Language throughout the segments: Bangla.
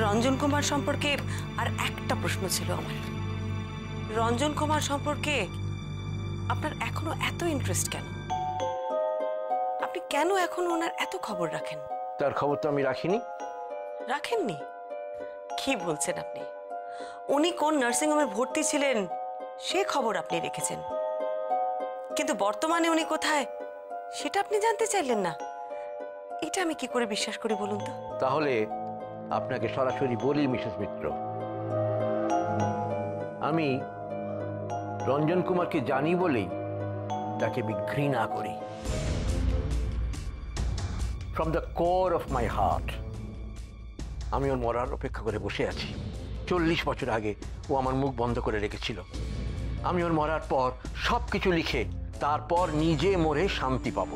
রঞ্জন কুমার সম্পর্কে আর একটা প্রশ্ন ছিল আমার। রঞ্জন কুমার সম্পর্কে আপনার এখনো এত ইন্টারেস্ট কেন? আপনি কেন এখন ওনার এত খবর রাখেন? তার খবর তো আমি রাখিনি। রাখেননি? কি বলছেন আপনি? উনি কোন নার্সিং হোমে ভর্তি ছিলেন সে খবর আপনি রেখেছেন, কিন্তু বর্তমানে উনি কোথায় সেটা আপনি জানতে চাইলেন না। এটা আমি কি করে বিশ্বাস করি বলুন তো? তাহলে আপনাকে সরাসরি বলি মিসেস মিত্র, আমি রঞ্জন কুমারকে জানি বলেই তাকে আমি ঘৃণা করি। From the core of my heart আমি ওর মরার অপেক্ষা করে বসে আছি। 40 বছর আগে ও আমার মুখ বন্ধ করে রেখেছিল। আমি ওর মরার পর সব কিছু লিখে তারপর নিজে মরে শান্তি পাব।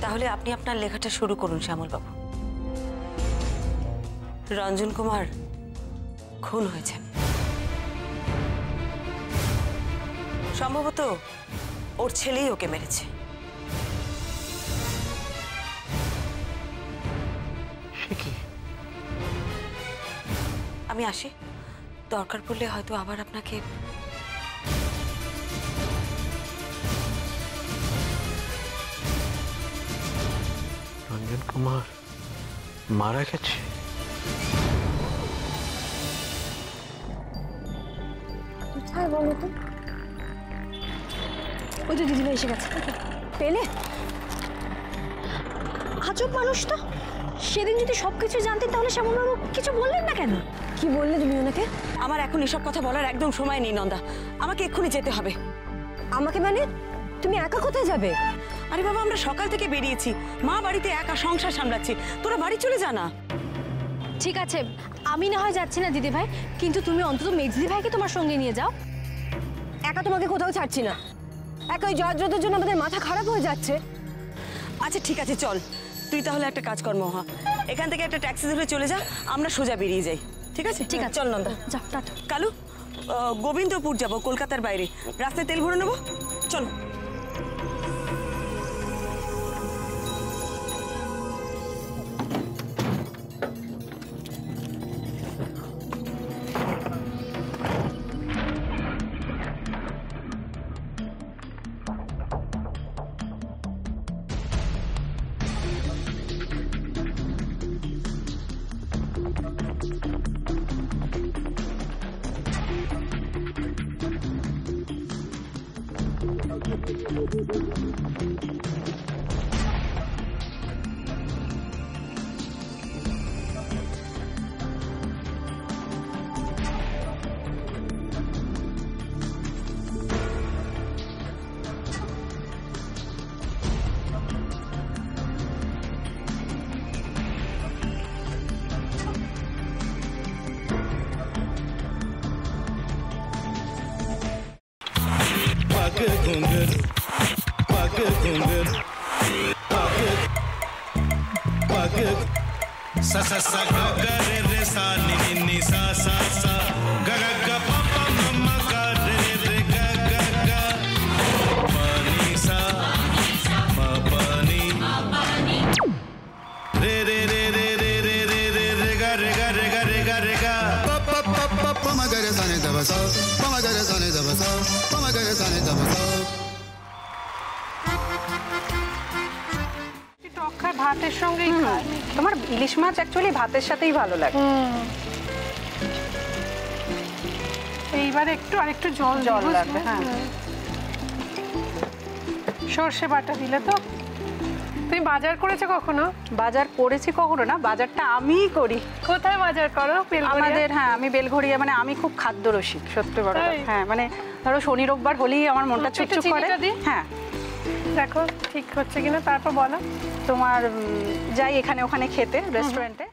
তাহলে আপনি আপনার লেখাটা শুরু করুন শ্যামল বাবু। রঞ্জন কুমার খুন হয়েছেন, সম্ভবত ওর ছেলেই ওকে মেরেছে। সে কি? আমি আসি, দরকার পড়লে হয়তো আবার আপনাকে। রঞ্জন কুমার মারা গেছে? হ্যাঁ বলো তো। ওই তো দিদিভাই এসে গেছে। পেলে? আজব মানুষ তো। সেদিন যদি সবকিছু জানতেন তাহলে শ্যামলবাবু কিছু বললেন না কেন? কি বললে তুমি ওনাকে? আমার এখন এসব কথা বলার একদম সময় নেই নন্দা, আমাকে এক্ষুনি যেতে হবে। আমাকে মানে? তুমি একা কোথায় যাবে? আরে বাবা, আমরা সকাল থেকে বেরিয়েছি, মা বাড়িতে একা সংসার সামলাচ্ছি, তোরা বাড়ি চলে যা না। ঠিক আছে, আমি না হয় যাচ্ছি না দিদিভাই, কিন্তু তুমি অন্তত মেজদি ভাইকে তোমার সঙ্গে নিয়ে যাও। একা তোমাকে কোথাও ছাড়ছি না। একা ওই জয়দ্রথের জন্য আমাদের মাথা খারাপ হয়ে যাচ্ছে। আচ্ছা ঠিক আছে, চল তুই তাহলে একটা কাজকর্ম হা, এখান থেকে একটা ট্যাক্সি ধরে চলে যা, আমরা সোজা বেরিয়ে যাই। ঠিক আছে? ঠিক আছে, চল নন্দা। যাও, টাটা। কালু, গোবিন্দপুর যাব, কলকাতার বাইরে, রাস্তায় তেল ভরে নেবো, চলো। sa sa sa ga ga re re sa ni ni ni sa sa sa ga ga ga pa pa ma ma ga re re ga ga ga pa ni sa ma pa ni re re re re re re re re re ga re ga re ga re ga re ga pa pa pa pa pa ma ga re sa ni da ba sa pa ma ga re sa ni da ba sa pa ma ga re sa ni da ba sa ভাতের সঙ্গেই খায়। তোমার ইলিশ মাছ অ্যাকচুয়ালি ভাতের সাথেই ভালো লাগে। এইবার একটু আরেকটু জল লাগবে। হ্যাঁ, সর্ষে বাটা দিলে তো। তুমি বাজার করেছো কখনো? বাজার করেছি কখনো না, বাজারটা আমিই করি। কোথায় বাজার করো? আমাদের, হ্যাঁ আমি বেলঘড়িয়া, মানে আমি খুব খাদ্য রসিক, সত্যি বড় কথা। হ্যাঁ মানে ধরো শনি রোববার হলেই আমার মনটা চুপচুপ করে। হ্যাঁ দেখো ঠিক হচ্ছে কিনা, তারপর বলো। তোমার যাই এখানে ওখানে খেতে রেস্টুরেন্টে,